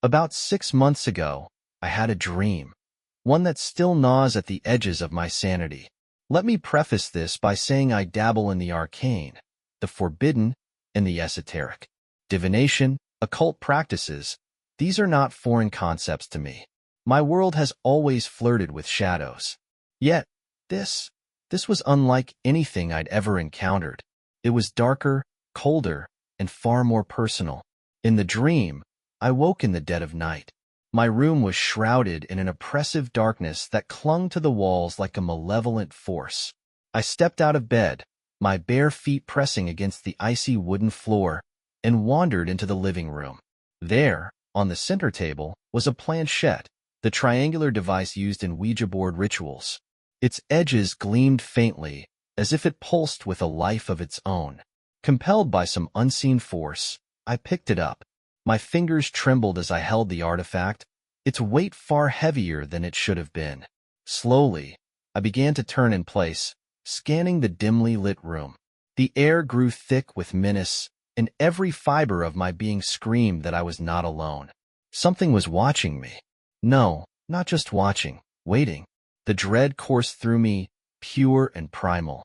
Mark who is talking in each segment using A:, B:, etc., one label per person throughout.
A: About 6 months ago, I had a dream, one that still gnaws at the edges of my sanity. Let me preface this by saying I dabble in the arcane, the forbidden, and the esoteric. Divination, occult practices, these are not foreign concepts to me. My world has always flirted with shadows. Yet, this was unlike anything I'd ever encountered. It was darker, colder, and far more personal. In the dream, I woke in the dead of night. My room was shrouded in an oppressive darkness that clung to the walls like a malevolent force. I stepped out of bed, my bare feet pressing against the icy wooden floor, and wandered into the living room. There, on the center table, was a planchette, the triangular device used in Ouija board rituals. Its edges gleamed faintly, as if it pulsed with a life of its own. Compelled by some unseen force, I picked it up. My fingers trembled as I held the artifact, its weight far heavier than it should have been. Slowly, I began to turn in place, scanning the dimly lit room. The air grew thick with menace, and every fiber of my being screamed that I was not alone. Something was watching me. No, not just watching, waiting. The dread coursed through me, pure and primal.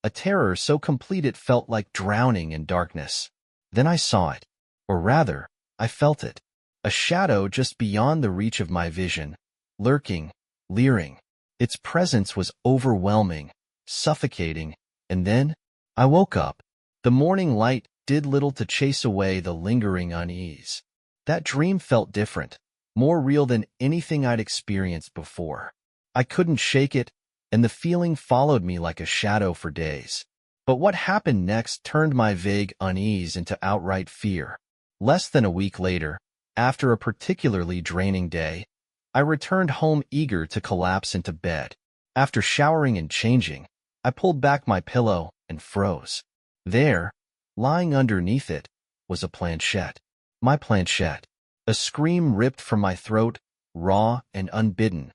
A: A terror so complete it felt like drowning in darkness. Then I saw it, or rather, I felt it. A shadow just beyond the reach of my vision, lurking, leering. Its presence was overwhelming, suffocating, and then I woke up. The morning light did little to chase away the lingering unease. That dream felt different, more real than anything I'd experienced before. I couldn't shake it, and the feeling followed me like a shadow for days. But what happened next turned my vague unease into outright fear. Less than a week later, after a particularly draining day, I returned home eager to collapse into bed. After showering and changing, I pulled back my pillow and froze. There, lying underneath it, was a planchette. My planchette. A scream ripped from my throat, raw and unbidden,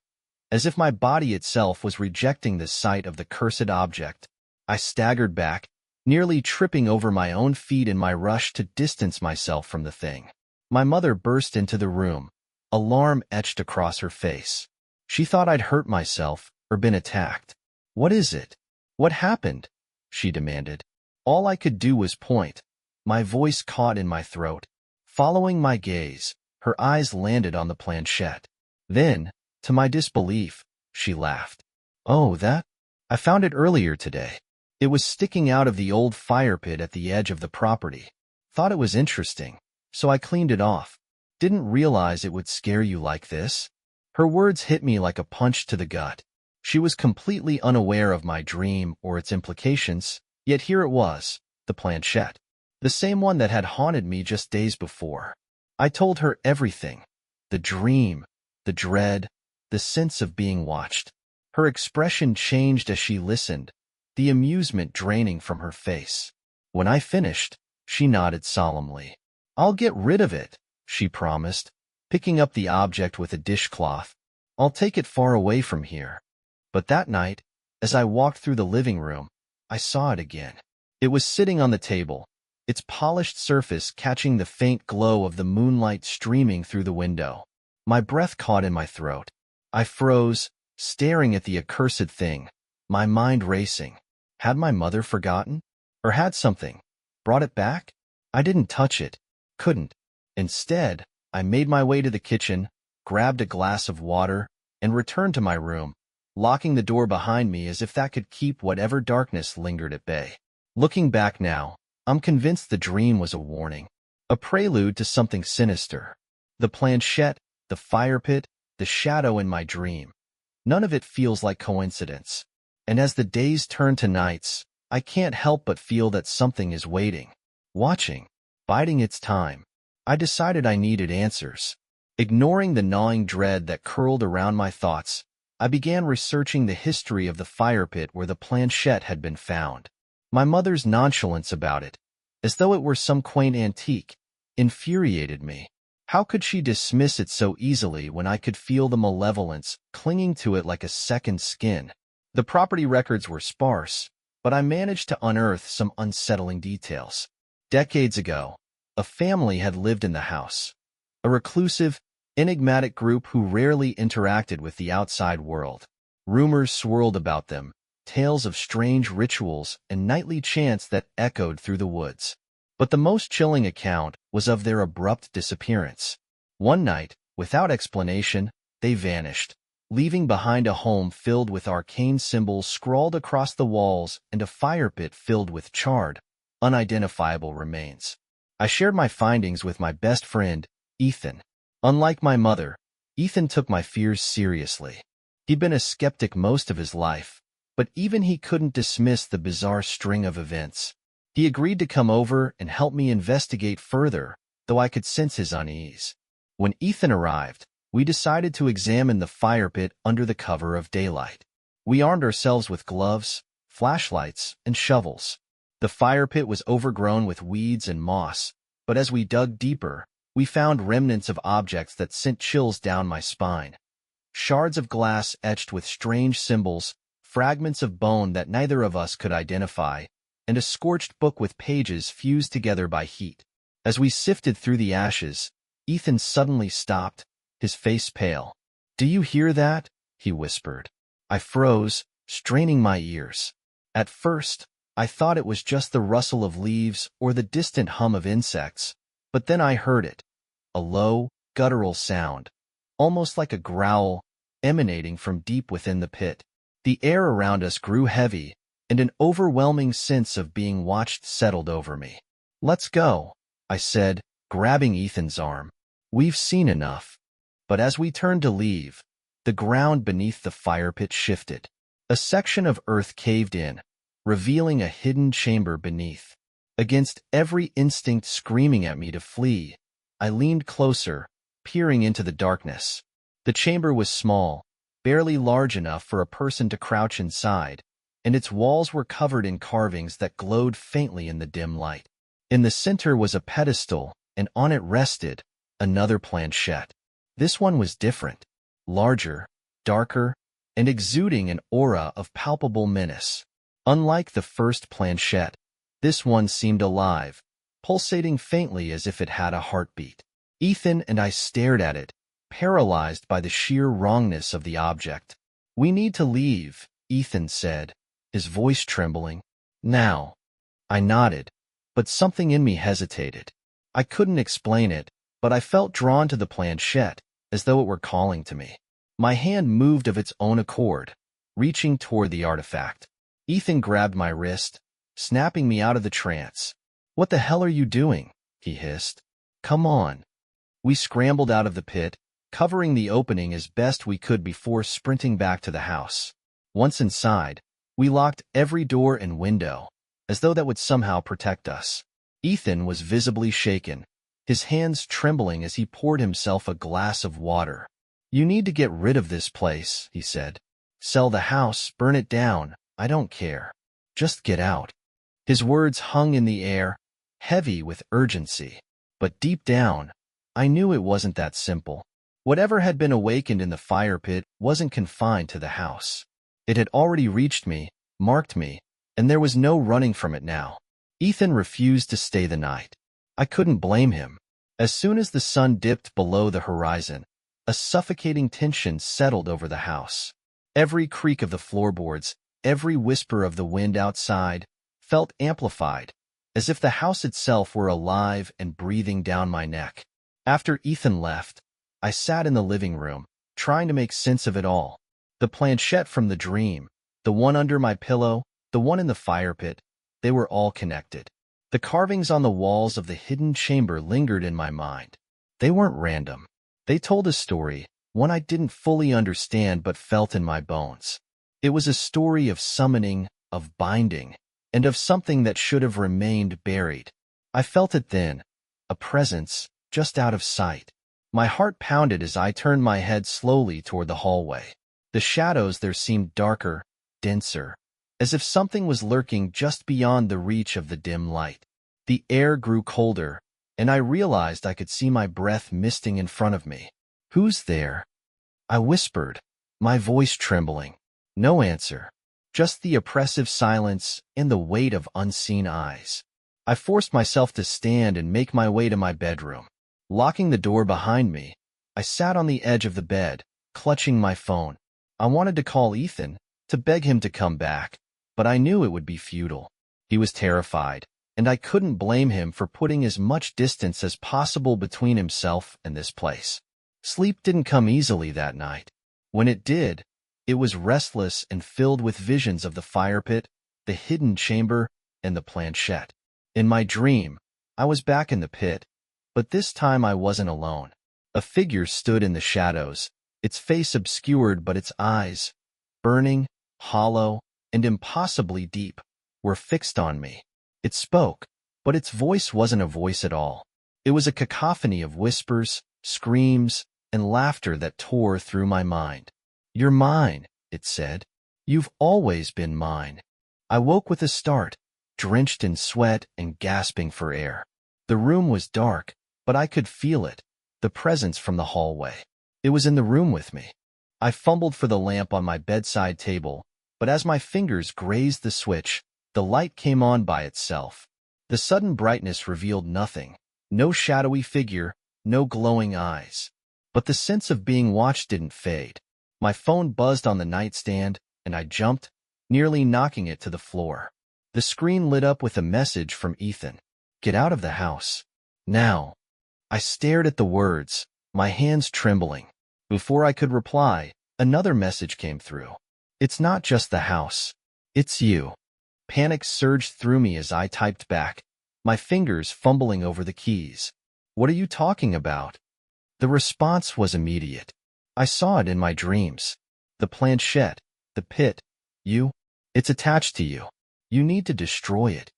A: as if my body itself was rejecting the sight of the cursed object. I staggered back, nearly tripping over my own feet in my rush to distance myself from the thing. My mother burst into the room, alarm etched across her face. She thought I'd hurt myself or been attacked. "What is it? What happened?" she demanded. All I could do was point, my voice caught in my throat. Following my gaze, her eyes landed on the planchette. Then, to my disbelief, she laughed. "Oh, that? I found it earlier today. It was sticking out of the old fire pit at the edge of the property. Thought it was interesting, so I cleaned it off. Didn't realize it would scare you like this." Her words hit me like a punch to the gut. She was completely unaware of my dream or its implications, yet here it was, the planchette. The same one that had haunted me just days before. I told her everything. The dream, the dread, the sense of being watched. Her expression changed as she listened, the amusement draining from her face. When I finished, she nodded solemnly. "I'll get rid of it," she promised, picking up the object with a dishcloth. "I'll take it far away from here." But that night, as I walked through the living room, I saw it again. It was sitting on the table, its polished surface catching the faint glow of the moonlight streaming through the window. My breath caught in my throat. I froze, staring at the accursed thing, my mind racing. Had my mother forgotten? Or had something brought it back? I didn't touch it. Couldn't. Instead, I made my way to the kitchen, grabbed a glass of water, and returned to my room, locking the door behind me as if that could keep whatever darkness lingered at bay. Looking back now, I'm convinced the dream was a warning, a prelude to something sinister. The planchette, the fire pit, the shadow in my dream. None of it feels like coincidence. And as the days turn to nights, I can't help but feel that something is waiting, watching, biding its time. I decided I needed answers. Ignoring the gnawing dread that curled around my thoughts, I began researching the history of the fire pit where the planchette had been found. My mother's nonchalance about it, as though it were some quaint antique, infuriated me. How could she dismiss it so easily when I could feel the malevolence clinging to it like a second skin? The property records were sparse, but I managed to unearth some unsettling details. Decades ago, a family had lived in the house. a reclusive, enigmatic group who rarely interacted with the outside world. Rumors swirled about them, tales of strange rituals and nightly chants that echoed through the woods. But the most chilling account was of their abrupt disappearance. One night, without explanation, they vanished, leaving behind a home filled with arcane symbols scrawled across the walls and a fire pit filled with charred, unidentifiable remains. I shared my findings with my best friend, Ethan. Unlike my mother, Ethan took my fears seriously. He'd been a skeptic most of his life, but even he couldn't dismiss the bizarre string of events. He agreed to come over and help me investigate further, though I could sense his unease. When Ethan arrived, we decided to examine the fire pit under the cover of daylight. We armed ourselves with gloves, flashlights, and shovels. The fire pit was overgrown with weeds and moss, but as we dug deeper, we found remnants of objects that sent chills down my spine. Shards of glass etched with strange symbols, fragments of bone that neither of us could identify, and a scorched book with pages fused together by heat. As we sifted through the ashes, Ethan suddenly stopped, his face pale. "Do you hear that?" he whispered. I froze, straining my ears. At first, I thought it was just the rustle of leaves or the distant hum of insects, but then I heard it, a low, guttural sound, almost like a growl, emanating from deep within the pit. The air around us grew heavy, and an overwhelming sense of being watched settled over me. "Let's go," I said, grabbing Ethan's arm. "We've seen enough." But as we turned to leave, the ground beneath the fire pit shifted. A section of earth caved in, revealing a hidden chamber beneath. Against every instinct screaming at me to flee, I leaned closer, peering into the darkness. The chamber was small, barely large enough for a person to crouch inside, and its walls were covered in carvings that glowed faintly in the dim light. In the center was a pedestal, and on it rested another planchette. This one was different, larger, darker, and exuding an aura of palpable menace. Unlike the first planchette, this one seemed alive, pulsating faintly as if it had a heartbeat. Ethan and I stared at it, paralyzed by the sheer wrongness of the object. "We need to leave," Ethan said, his voice trembling. "Now." I nodded, but something in me hesitated. I couldn't explain it, but I felt drawn to the planchette, as though it were calling to me. My hand moved of its own accord, reaching toward the artifact. Ethan grabbed my wrist, snapping me out of the trance. "What the hell are you doing?" he hissed. "Come on." We scrambled out of the pit, covering the opening as best we could before sprinting back to the house. Once inside, we locked every door and window, as though that would somehow protect us. Ethan was visibly shaken, his hands trembling as he poured himself a glass of water. "You need to get rid of this place," he said. "Sell the house, burn it down, I don't care. Just get out." His words hung in the air, heavy with urgency. But deep down, I knew it wasn't that simple. Whatever had been awakened in the fire pit wasn't confined to the house. It had already reached me, marked me, and there was no running from it now. Ethan refused to stay the night. I couldn't blame him. As soon as the sun dipped below the horizon, a suffocating tension settled over the house. Every creak of the floorboards, every whisper of the wind outside, felt amplified, as if the house itself were alive and breathing down my neck. After Ethan left, I sat in the living room, trying to make sense of it all. The planchette from the dream, the one under my pillow, the one in the fire pit, they were all connected. The carvings on the walls of the hidden chamber lingered in my mind. They weren't random. They told a story, one I didn't fully understand but felt in my bones. It was a story of summoning, of binding, and of something that should have remained buried. I felt it then, a presence, just out of sight. My heart pounded as I turned my head slowly toward the hallway. The shadows there seemed darker, denser, as if something was lurking just beyond the reach of the dim light. The air grew colder, and I realized I could see my breath misting in front of me. "Who's there?" I whispered, my voice trembling. No answer, just the oppressive silence and the weight of unseen eyes. I forced myself to stand and make my way to my bedroom. Locking the door behind me, I sat on the edge of the bed, clutching my phone. I wanted to call Ethan, to beg him to come back, but I knew it would be futile. He was terrified, and I couldn't blame him for putting as much distance as possible between himself and this place. Sleep didn't come easily that night. When it did, it was restless and filled with visions of the fire pit, the hidden chamber, and the planchette. In my dream, I was back in the pit, but this time I wasn't alone. A figure stood in the shadows, its face obscured, but its eyes, burning, hollow, and impossibly deep, were fixed on me. It spoke, but its voice wasn't a voice at all. It was a cacophony of whispers, screams, and laughter that tore through my mind. "You're mine," it said. "You've always been mine." I woke with a start, drenched in sweat and gasping for air. The room was dark, but I could feel it, the presence from the hallway. It was in the room with me. I fumbled for the lamp on my bedside table, but as my fingers grazed the switch, the light came on by itself. The sudden brightness revealed nothing, no shadowy figure, no glowing eyes. But the sense of being watched didn't fade. My phone buzzed on the nightstand, and I jumped, nearly knocking it to the floor. The screen lit up with a message from Ethan. "Get out of the house. Now." I stared at the words, my hands trembling. Before I could reply, another message came through. "It's not just the house. It's you." Panic surged through me as I typed back, my fingers fumbling over the keys. "What are you talking about?" The response was immediate. I saw it in my dreams. "The planchette, the pit, it's attached to you. You need to destroy it."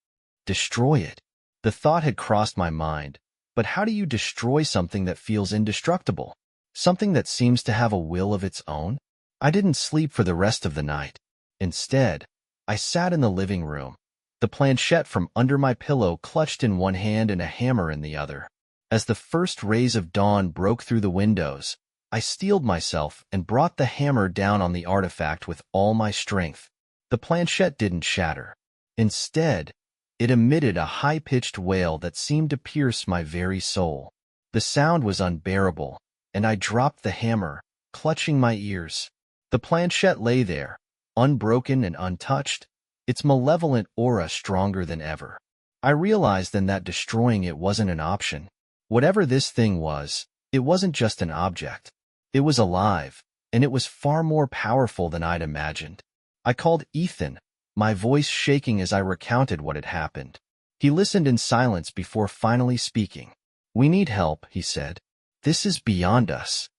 A: Destroy it. The thought had crossed my mind, but how do you destroy something that feels indestructible? Something that seems to have a will of its own? I didn't sleep for the rest of the night. Instead, I sat in the living room, the planchette from under my pillow clutched in one hand and a hammer in the other. As the first rays of dawn broke through the windows, I steeled myself and brought the hammer down on the artifact with all my strength. The planchette didn't shatter. Instead, it emitted a high-pitched wail that seemed to pierce my very soul. The sound was unbearable, and I dropped the hammer, clutching my ears. The planchette lay there, unbroken and untouched, its malevolent aura stronger than ever. I realized then that destroying it wasn't an option. Whatever this thing was, it wasn't just an object. It was alive, and it was far more powerful than I'd imagined. I called Ethan, my voice shaking as I recounted what had happened. He listened in silence before finally speaking. "We need help," he said. "This is beyond us."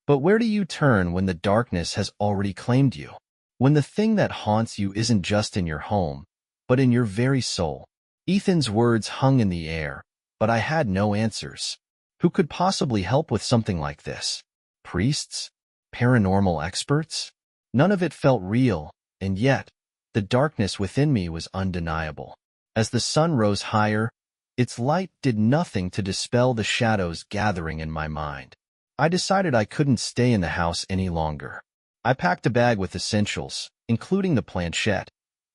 A: But where do you turn when the darkness has already claimed you? When the thing that haunts you isn't just in your home, but in your very soul? Ethan's words hung in the air, but I had no answers. Who could possibly help with something like this? Priests? Paranormal experts? None of it felt real, and yet, the darkness within me was undeniable. As the sun rose higher, its light did nothing to dispel the shadows gathering in my mind. I decided I couldn't stay in the house any longer. I packed a bag with essentials, including the planchette.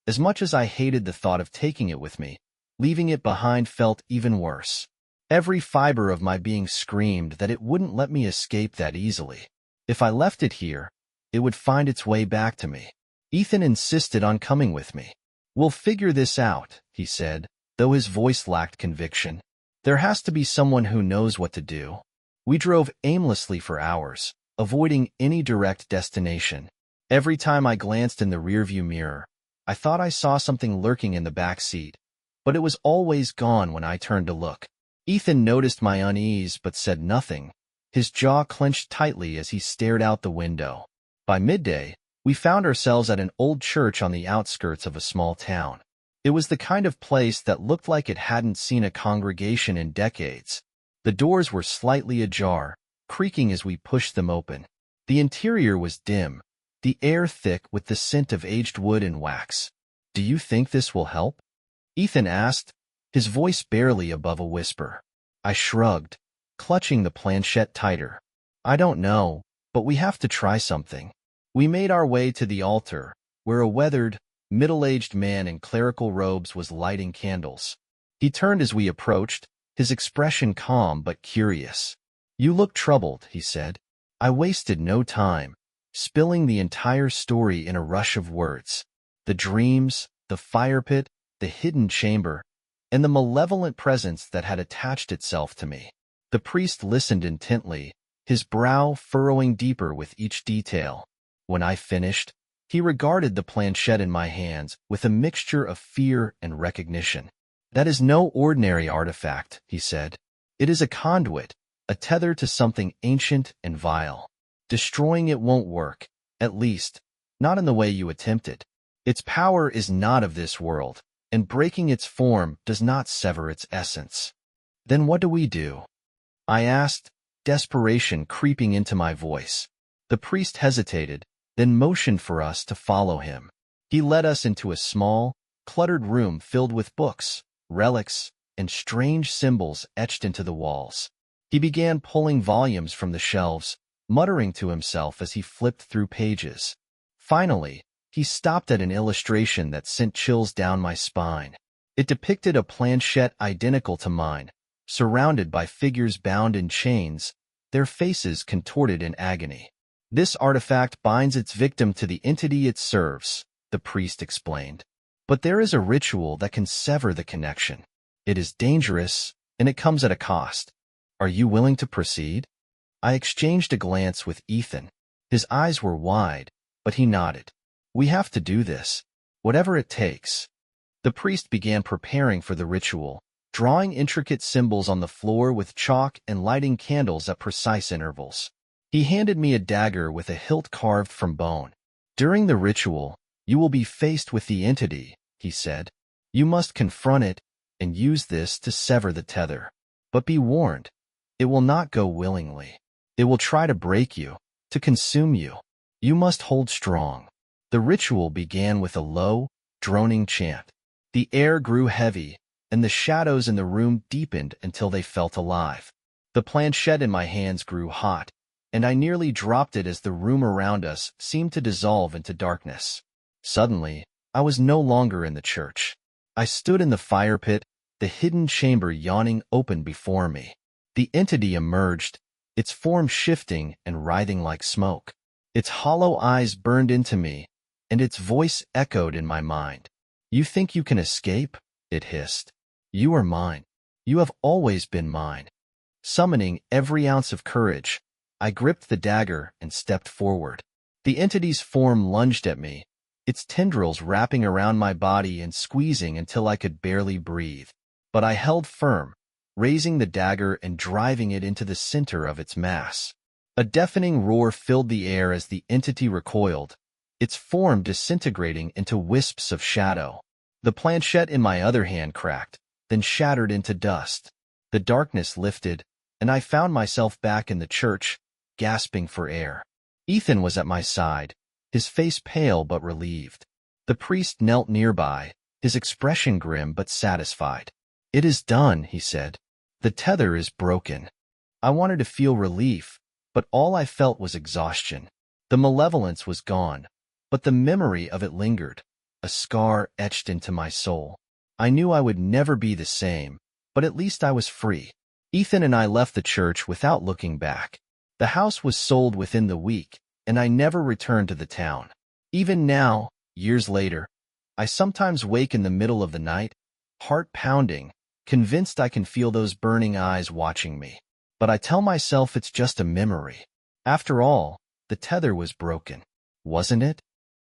A: As much as I hated the thought of taking it with me, leaving it behind felt even worse. Every fiber of my being screamed that it wouldn't let me escape that easily. If I left it here, it would find its way back to me. Ethan insisted on coming with me. "We'll figure this out," he said, though his voice lacked conviction. "There has to be someone who knows what to do." We drove aimlessly for hours, avoiding any direct destination. Every time I glanced in the rearview mirror, I thought I saw something lurking in the back seat, but it was always gone when I turned to look. Ethan noticed my unease but said nothing, his jaw clenched tightly as he stared out the window. By midday, we found ourselves at an old church on the outskirts of a small town. It was the kind of place that looked like it hadn't seen a congregation in decades. The doors were slightly ajar, creaking as we pushed them open. The interior was dim, the air thick with the scent of aged wood and wax. "Do you think this will help?" Ethan asked, his voice barely above a whisper. I shrugged, clutching the planchette tighter. "I don't know, but we have to try something." We made our way to the altar, where a weathered, middle-aged man in clerical robes was lighting candles. He turned as we approached, his expression calm but curious. "You look troubled," he said. I wasted no time, spilling the entire story in a rush of words. The dreams, the fire pit, the hidden chamber, and the malevolent presence that had attached itself to me. The priest listened intently, his brow furrowing deeper with each detail. When I finished, he regarded the planchette in my hands with a mixture of fear and recognition. "That is no ordinary artifact," he said. "It is a conduit, a tether to something ancient and vile. Destroying it won't work, at least, not in the way you attempted. Its power is not of this world, and breaking its form does not sever its essence." "Then what do we do?" I asked, desperation creeping into my voice. The priest hesitated, then motioned for us to follow him. He led us into a small, cluttered room filled with books, relics, and strange symbols etched into the walls. He began pulling volumes from the shelves, muttering to himself as he flipped through pages. Finally, he stopped at an illustration that sent chills down my spine. It depicted a planchette identical to mine, surrounded by figures bound in chains, their faces contorted in agony. "This artifact binds its victim to the entity it serves," the priest explained. "But there is a ritual that can sever the connection. It is dangerous, and it comes at a cost. Are you willing to proceed?" I exchanged a glance with Ethan. His eyes were wide, but he nodded. "We have to do this, whatever it takes." The priest began preparing for the ritual, drawing intricate symbols on the floor with chalk and lighting candles at precise intervals. He handed me a dagger with a hilt carved from bone. "During the ritual, you will be faced with the entity," he said. "You must confront it and use this to sever the tether. But be warned, it will not go willingly. It will try to break you, to consume you. You must hold strong." The ritual began with a low, droning chant. The air grew heavy, and the shadows in the room deepened until they felt alive. The planchette in my hands grew hot, and I nearly dropped it as the room around us seemed to dissolve into darkness. Suddenly, I was no longer in the church. I stood in the fire pit, the hidden chamber yawning open before me. The entity emerged, its form shifting and writhing like smoke. Its hollow eyes burned into me, and its voice echoed in my mind. "You think you can escape?" it hissed. "You are mine. You have always been mine." Summoning every ounce of courage, I gripped the dagger and stepped forward. The entity's form lunged at me, its tendrils wrapping around my body and squeezing until I could barely breathe. But I held firm, raising the dagger and driving it into the center of its mass. A deafening roar filled the air as the entity recoiled, its form disintegrating into wisps of shadow. The planchette in my other hand cracked, then shattered into dust. The darkness lifted, and I found myself back in the church, gasping for air. Ethan was at my side, his face pale but relieved. The priest knelt nearby, his expression grim but satisfied. "It is done," he said. "The tether is broken." I wanted to feel relief, but all I felt was exhaustion. The malevolence was gone, but the memory of it lingered, a scar etched into my soul. I knew I would never be the same, but at least I was free. Ethan and I left the church without looking back. The house was sold within the week, and I never returned to the town. Even now, years later, I sometimes wake in the middle of the night, heart pounding, convinced I can feel those burning eyes watching me. But I tell myself it's just a memory. After all, the tether was broken, wasn't it?